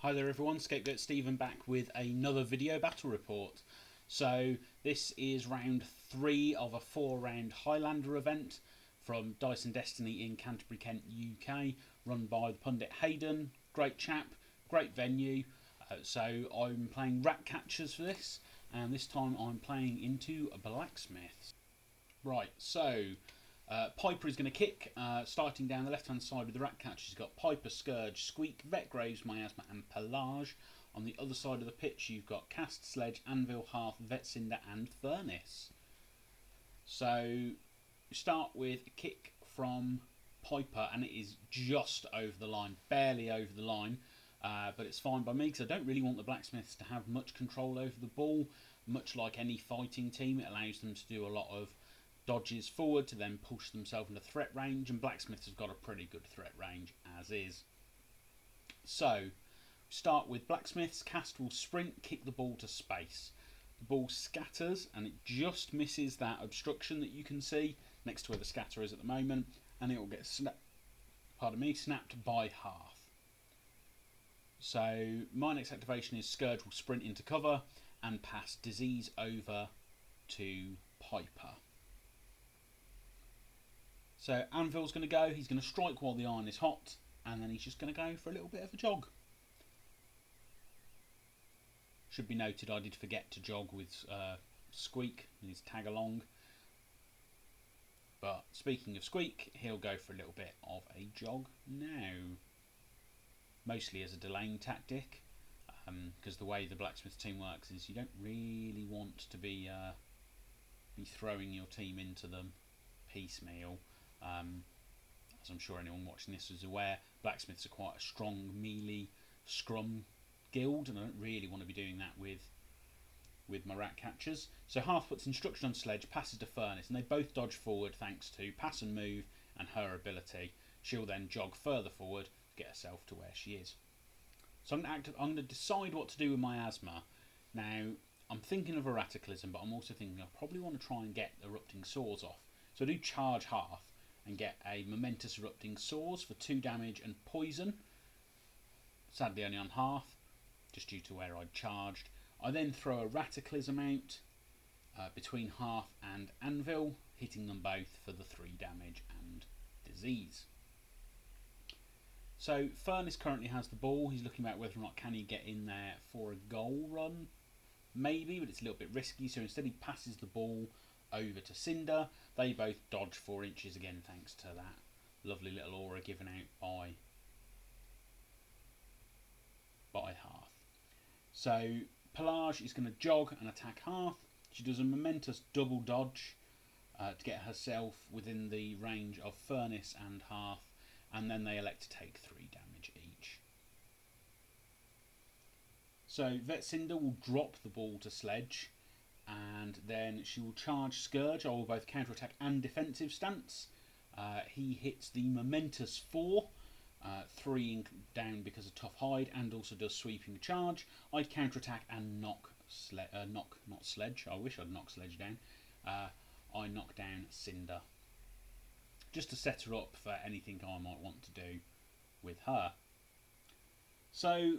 Hi there everyone, Scapegoat Stephen back with another video battle report. So this is round 3 of a 4-round Highlander event from Dice and Destiny in Canterbury, Kent, UK, run by the pundit Hayden. Great chap, great venue. So I'm playing Ratcatchers for this, and this time I'm playing into Blacksmiths. Right, so Piper is going to kick, starting down the left-hand side with the Ratcatchers. He's got Piper, Scourge, Squeak, Vetgraves, Miasma and Pelage. On the other side of the pitch you've got Cast, Sledge, Anvil, Hearth, Vetcinder and Furnace. So start with a kick from Piper, and it is just over the line, barely over the line, but it's fine by me because I don't really want the Blacksmiths to have much control over the ball. Much like any fighting team, it allows them to do a lot of dodges forward to then push themselves into threat range, and Blacksmiths have got a pretty good threat range as is. So start with Blacksmiths. Cast will sprint, kick the ball to space. The ball scatters and it just misses that obstruction that you can see next to where the scatter is at the moment, and it will get snapped by Hearth. So my next activation is Scourge will sprint into cover and pass Disease over to Piper. So Anvil's going to go, he's going to strike while the iron is hot, and then he's just going to go for a little bit of a jog. Should be noted I did forget to jog with Squeak and his tag along. But speaking of Squeak, he'll go for a little bit of a jog now. Mostly as a delaying tactic, because the way the Blacksmith team works is you don't really want to be throwing your team into them piecemeal. As I'm sure anyone watching this is aware, Blacksmiths are quite a strong melee scrum guild, and I don't really want to be doing that with my Ratcatchers. So Hearth puts instruction on Sledge, passes to Furnace, and they both dodge forward thanks to Pass and Move and her ability. She'll then jog further forward to get herself to where she is. So I'm going to decide what to do with Miasma. Now, I'm thinking of Eradicalism, but I'm also thinking I probably want to try and get Erupting Sores off. So I do charge Hearth and get a Momentous Erupting Sores for 2 damage and poison. Sadly only on Hearth, just due to where I'd charged. I then throw a Radicalism out between Hearth and Anvil, hitting them both for the 3 damage and disease. So Furnace currently has the ball. He's looking at whether or not can he get in there for a goal run. Maybe, but it's a little bit risky, so instead he passes the ball over to Cinder. They both dodge 4 inches again thanks to that lovely little aura given out by Hearth. So Pelage is going to jog and attack Hearth. She does a momentous double dodge to get herself within the range of Furnace and Hearth, and then they elect to take 3 damage each. So Vetcinder will drop the ball to Sledge, and then she will charge Scourge. I will both counterattack and defensive stance. He hits the Momentous 4, 3 down because of Tough Hide, and also does Sweeping Charge. I counterattack and knock Sledge. I wish I'd knock Sledge down. I knock down Cinder, just to set her up for anything I might want to do with her. So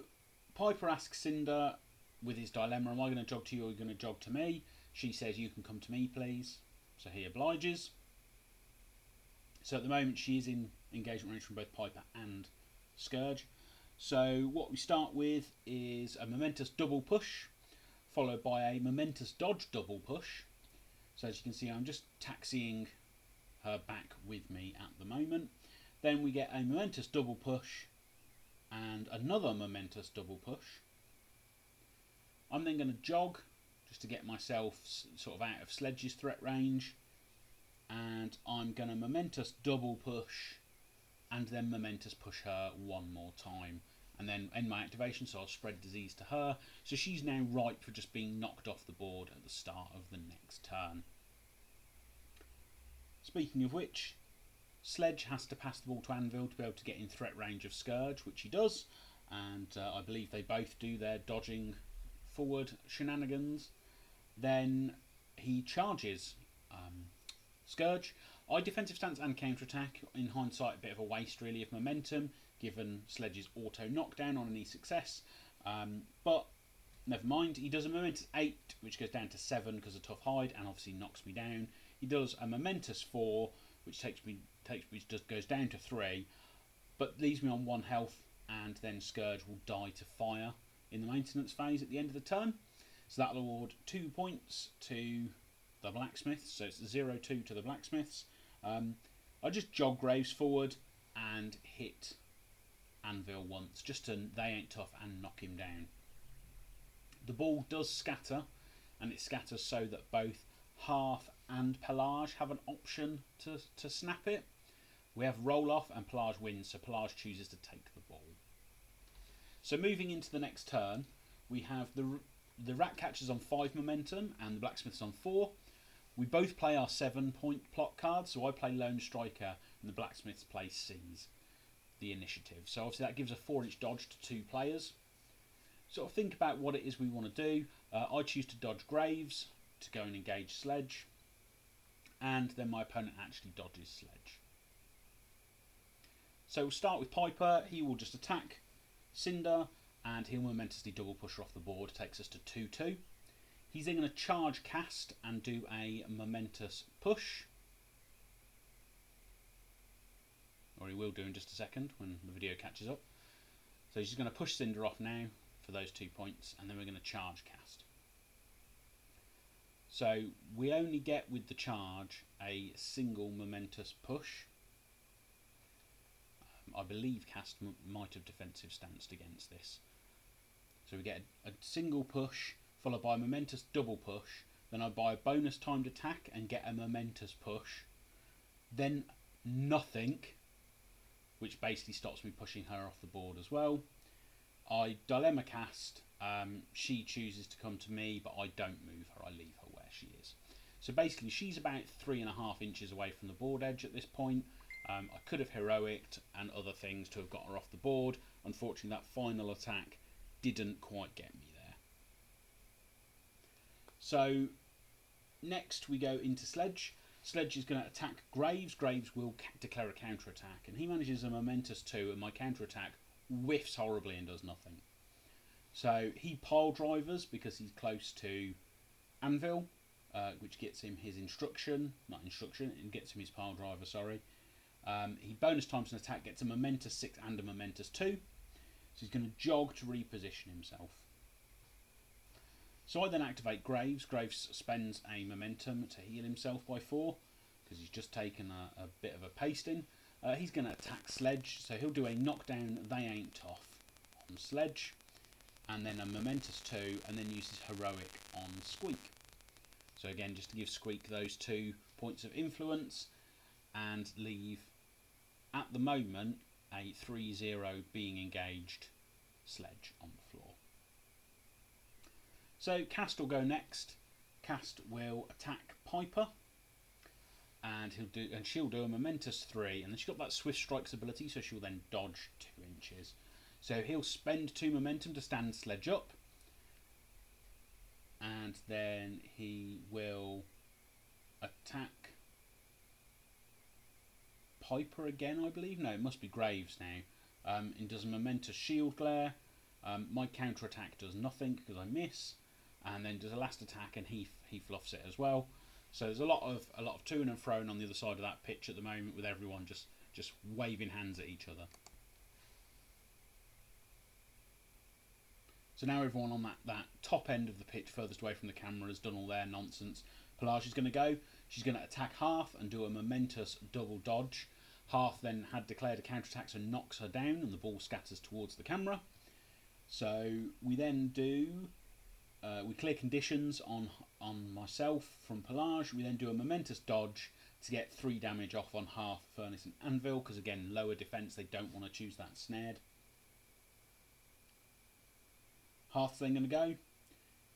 Piper asks Cinder with his dilemma, am I going to jog to you or are you going to jog to me? She says, you can come to me please. So he obliges. So at the moment she is in engagement range from both Piper and Scourge. So what we start with is a Momentous double push, followed by a Momentous dodge double push. So as you can see, I'm just taxiing her back with me at the moment. Then we get a Momentous double push and another Momentous double push. I'm then going to jog just to get myself sort of out of Sledge's threat range, and I'm going to Momentous double push and then Momentous push her one more time, and then end my activation, so I'll spread disease to her. So she's now ripe for just being knocked off the board at the start of the next turn. Speaking of which, Sledge has to pass the ball to Anvil to be able to get in threat range of Scourge, which he does, and I believe they both do their dodging forward shenanigans. Then he charges Scourge. I defensive stance and counter-attack. In hindsight, a bit of a waste really of momentum, given Sledge's auto knockdown on any success. But never mind. He does a momentous 8, which goes down to 7 because of tough hide, and obviously knocks me down. He does a momentous 4, which just goes down to 3, but leaves me on 1 health, and then Scourge will die to fire in the maintenance phase at the end of the turn. So that'll award 2 points to the Blacksmiths. So it's 0-2 to the Blacksmiths. I just jog Graves forward and hit Anvil once, just to they ain't tough and knock him down. The ball does scatter, and it scatters so that both Hearth and Pelage have an option to snap it. We have roll off and Pelage wins, so Pelage chooses to take the ball. So moving into the next turn, we have the Ratcatchers on 5 momentum and the Blacksmiths on 4. We both play our 7-point plot cards, so I play Lone Striker and the Blacksmiths play Seize, the initiative. So obviously that gives a 4-inch dodge to 2 players. Sort of think about what it is we want to do. I choose to dodge Graves to go and engage Sledge, and then my opponent actually dodges Sledge. So we'll start with Piper. He will just attack Cinder, and he'll momentously double push her off the board. Takes us to 2-2. He's then going to charge cast and do a momentous push. Or he will do in just a second when the video catches up. So he's just going to push Cinder off now for those 2 points, and then we're going to charge cast. So we only get with the charge a single momentous push. I believe cast might have defensive stanced against this. So we get a single push followed by a momentous double push. Then I buy a bonus timed attack and get a momentous push. Then nothing, which basically stops me pushing her off the board as well. I dilemma cast. She chooses to come to me, but I don't move her. I leave her where she is. So basically she's about 3.5 inches away from the board edge at this point. I could have heroicked and other things to have got her off the board. Unfortunately, that final attack didn't quite get me there. So next we go into Sledge. Sledge is going to attack Graves. Graves will declare a counter-attack, and he manages a momentous 2, and my counter-attack whiffs horribly and does nothing. So he pile drivers because he's close to Anvil, which gets him his it gets him his pile driver, sorry. He bonus times an attack, gets a momentous 6 and a momentous 2. So he's going to jog to reposition himself. So I then activate Graves. Graves spends a momentum to heal himself by 4 because he's just taken a bit of a pasting. He's going to attack Sledge, so he'll do a knockdown they ain't tough on Sledge, and then a momentous 2, and then uses heroic on Squeak. So again, just to give Squeak those 2 points of influence, and leave at the moment a 3-0 being engaged Sledge on the floor. So Cast will go next. Cast will attack Piper, and she'll do a momentous 3, and then she's got that Swift Strikes ability, so she'll then dodge 2 inches. So he'll spend 2 momentum to stand Sledge up, and then he will attack Piper again, I believe. No, it must be Graves now. It does a momentous shield glare. My counter attack does nothing because I miss, and then does a last attack, and he fluffs it as well. So there's a lot of toing and froing on the other side of that pitch at the moment, with everyone just waving hands at each other. So now everyone on that top end of the pitch, furthest away from the camera, has done all their nonsense. Pelage is going to go. She's going to attack Hearth and do a momentous double dodge. Hearth then had declared a counterattack, so knocks her down, and the ball scatters towards the camera. So we then do... we clear conditions on myself from Pelage. We then do a momentous dodge to get 3 damage off on Hearth, Furnace and Anvil, because again, lower defence, they don't want to choose that snared. Hearth's then going to go.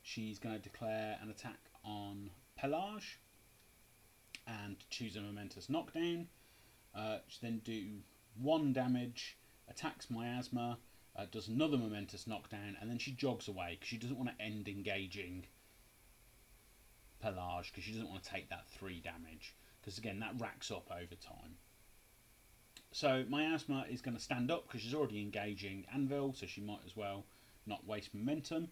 She's going to declare an attack on Pelage and choose a momentous knockdown. She then do 1 damage, attacks Miasma, does another momentous knockdown, and then she jogs away because she doesn't want to end engaging Pelage, because she doesn't want to take that 3 damage. because again that racks up over time. So Miasma is going to stand up because she's already engaging Anvil, so she might as well not waste momentum.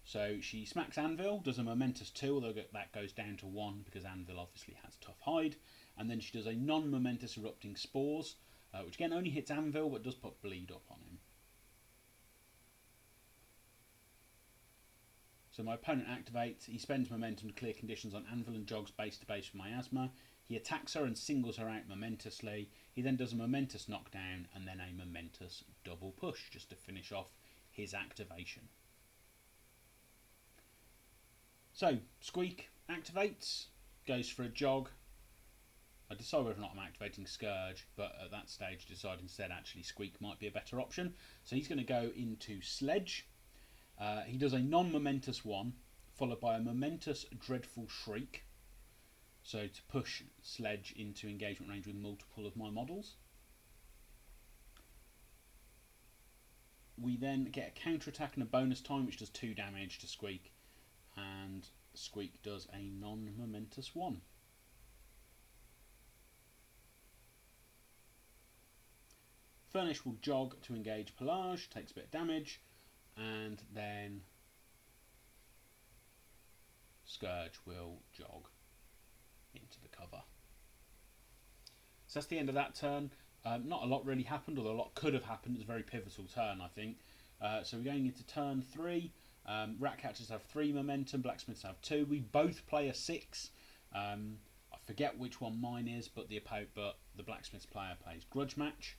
So she smacks Anvil, does a momentous 2, although that goes down to 1 because Anvil obviously has tough hide. And then she does a non-momentous erupting spores, which again only hits Anvil but does put bleed up on him. So my opponent activates, he spends momentum to clear conditions on Anvil and jogs base to base with Miasma. He attacks her and singles her out momentously. He then does a momentous knockdown and then a momentous double push just to finish off his activation. So Squeak activates, goes for a jog. I decide whether or not I'm activating Scourge, but at that stage decide instead actually Squeak might be a better option. So he's going to go into Sledge. He does a non-momentous 1, followed by a momentous Dreadful Shriek. So to push Sledge into engagement range with multiple of my models. We then get a counter-attack and a bonus time, which does 2 damage to Squeak. And Squeak does a non-momentous 1. Furnish will jog to engage Pelage, takes a bit of damage, and then Scourge will jog into the cover. So that's the end of that turn. Not a lot really happened, although a lot could have happened. It's a very pivotal turn, I think. So we're going into turn 3. Ratcatchers have 3 momentum, Blacksmiths have 2. We both play a 6. I forget which one mine is, but the Blacksmiths player plays Grudge Match.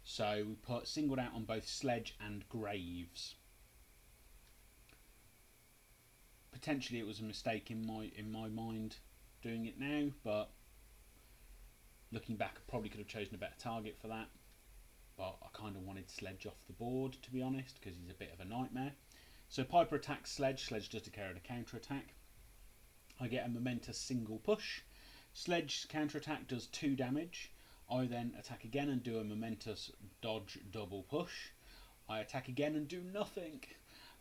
So we put singled out on both Sledge and Graves. Potentially it was a mistake in my mind doing it now, but looking back I probably could have chosen a better target for that. But I kind of wanted Sledge off the board, to be honest, because he's a bit of a nightmare. So Piper attacks Sledge, Sledge does declare a counter attack. I get a momentous single push. Sledge's counter attack does 2 damage. I then attack again and do a momentous dodge double push. I attack again and do nothing.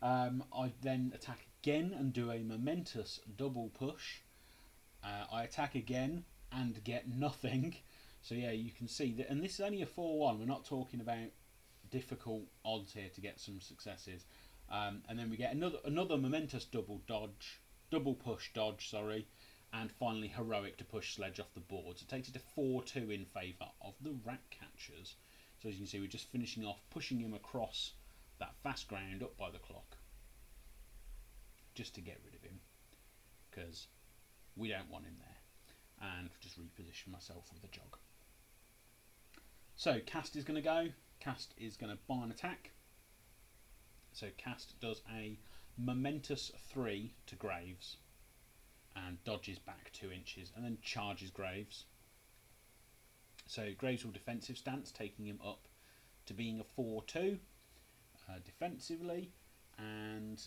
I then attack again and do a momentous double push. I attack again and get nothing. So yeah, you can see that, and this is only a 4-1. We're not talking about difficult odds here to get some successes. And then we get another momentous double push dodge, and finally heroic to push Sledge off the board. So it takes it to 4-2 in favour of the Ratcatchers. So as you can see, we're just finishing off, pushing him across that fast ground up by the clock, just to get rid of him, because we don't want him there, and just reposition myself with a jog. So Cast is going to go. Cast is going to barn attack. So Cast does a momentous 3 to Graves and dodges back 2 inches and then charges Graves. So Graves will defensive stance, taking him up to being a 4-2 defensively, and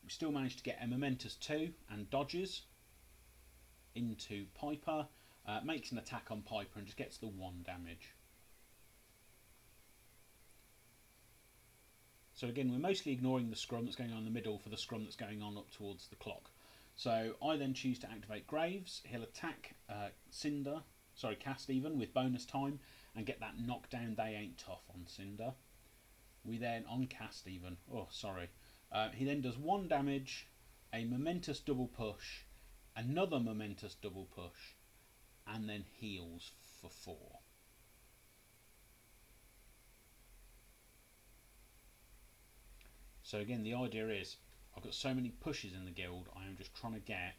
we still managed to get a momentous 2 and dodges into Piper, makes an attack on Piper and just gets the 1 damage. So again, we're mostly ignoring the scrum that's going on in the middle for the scrum that's going on up towards the clock. So I then choose to activate Graves. He'll attack Cast even with bonus time and get that knockdown they ain't tough on Cinder. We then, on Cast even, he then does 1 damage, a momentous double push, another momentous double push, and then heals for 4. So again, the idea is, I've got so many pushes in the guild, I am just trying to get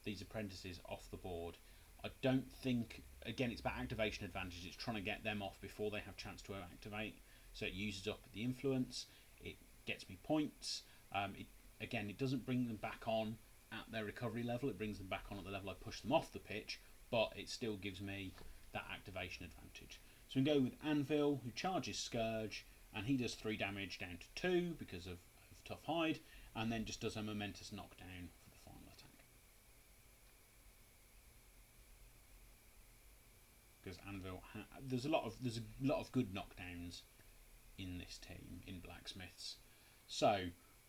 these apprentices off the board. I don't think, again, it's about activation advantage, it's trying to get them off before they have a chance to activate, so it uses up the influence, it gets me points, it doesn't bring them back on at their recovery level, it brings them back on at the level I push them off the pitch, but it still gives me that activation advantage. So we can go with Anvil, who charges Scourge, and he does 3 damage down to 2 because of tough hide, and then just does a momentous knockdown for the final attack. Because Anvil, there's a lot of good knockdowns in this team in Blacksmiths. So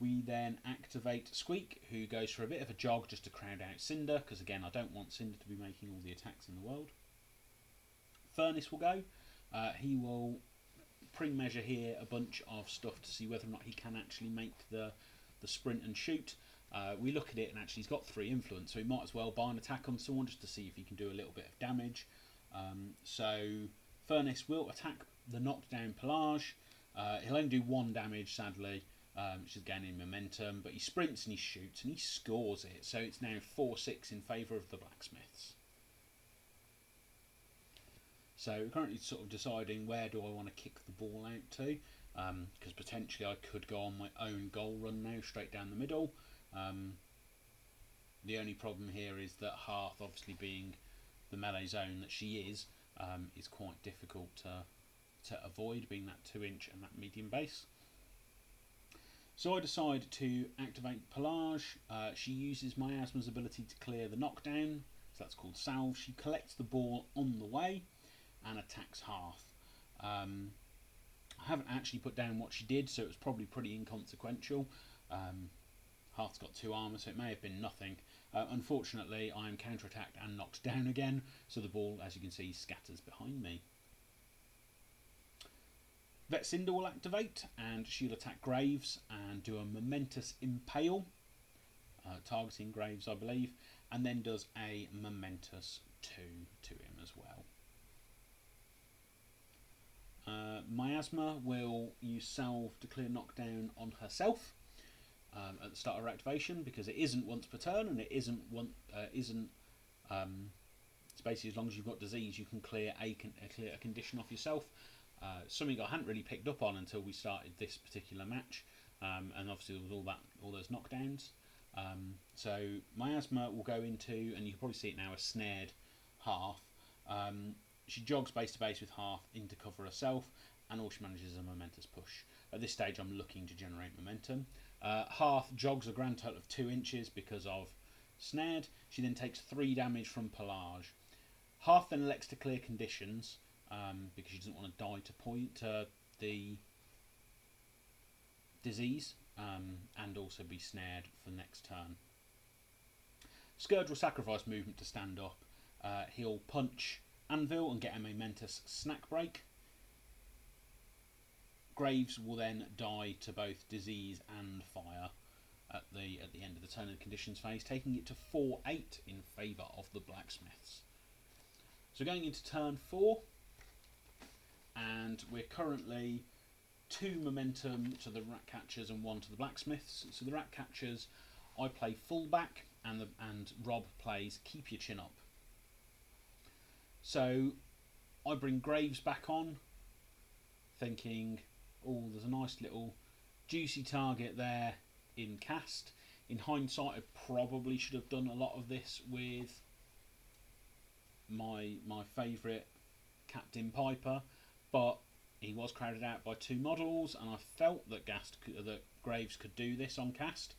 We then activate Squeak, who goes for a bit of a jog just to crowd out Cinder, because again I don't want Cinder to be making all the attacks in the world. Furnace will go. He will pre-measure here a bunch of stuff to see whether or not he can actually make the sprint and shoot. We look at it and actually he's got 3 influence, so he might as well buy an attack on someone just to see if he can do a little bit of damage. So Furnace will attack the knockdown Pelage. He'll only do 1 damage, sadly, which is gaining momentum, but he sprints and he shoots and he scores it, so it's now 4-6 in favour of the Blacksmiths. So we're currently sort of deciding where do I want to kick the ball out to, because potentially I could go on my own goal run now, straight down the middle. The only problem here is that Hearth, obviously being the melee zone that she is quite difficult to avoid, being that 2-inch and that medium base. So I decide to activate Pelage. She uses Miasma's ability to clear the knockdown, so that's called Salve. She collects the ball on the way and attacks Hearth. I haven't actually put down what she did, so it was probably pretty inconsequential. Hearth's got 2 armour, so it may have been nothing. Unfortunately, I am counter-attacked and knocked down again, so the ball, as you can see, scatters behind me. Vetcinder will activate, and she'll attack Graves and do a Momentous Impale, targeting Graves, I believe, and then does a Momentous 2 to him as well. Miasma will use Salve to clear knockdown on herself at the start of her activation, because it isn't once per turn, and it isn't it's basically as long as you've got disease you can clear a condition off yourself. Something I hadn't really picked up on until we started this particular match, and obviously there was all those knockdowns. So Miasma will go into, and you can probably see it now, a snared Hearth. She jogs base to base with Hearth into cover herself, and all she manages is a momentous push. At this stage I'm looking to generate momentum. Hearth jogs a grand total of 2 inches because of snared. She then takes 3 damage from Pelage. Hearth then elects to clear conditions, because she doesn't want to die to the disease, and also be snared for the next turn. Scourge will sacrifice movement to stand up. He'll punch Anvil and get a momentous snack break. Graves will then die to both disease and fire at the end of the turn in conditions phase, taking it to 4-8 in favour of the Blacksmiths. So going into turn 4, and we're currently 2 momentum to the Ratcatchers and 1 to the Blacksmiths. So the Ratcatchers, I play fullback, and Rob plays keep your chin up. So I bring Graves back on, thinking, oh, there's a nice little juicy target there in cast. In hindsight, I probably should have done a lot of this with my favourite Captain Piper, but he was crowded out by 2 models, and I felt that Graves could do this on cast.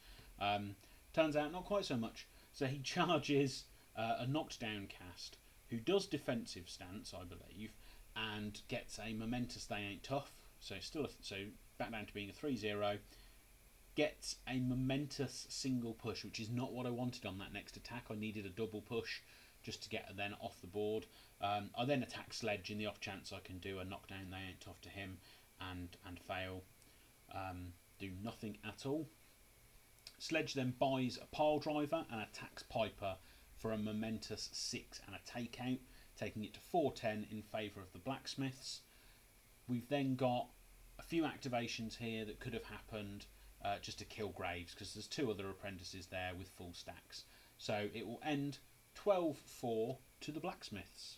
Turns out not quite so much. So he charges a knocked down cast, who does defensive stance, I believe, and gets a momentous they ain't tough. So back down to being a 3-0. Gets a momentous single push, which is not what I wanted on that next attack. I needed a double push just to get then off the board. I then attack Sledge in the off chance I can do a knockdown they ain't tough to him and fail. Do nothing at all. Sledge then buys a pile driver and attacks Piper for a momentous 6 and a takeout, taking it to 4-10 in favour of the Blacksmiths. We've then got a few activations here that could have happened just to kill Graves, because there's 2 other apprentices there with full stacks. So it will end 12-4 to the Blacksmiths.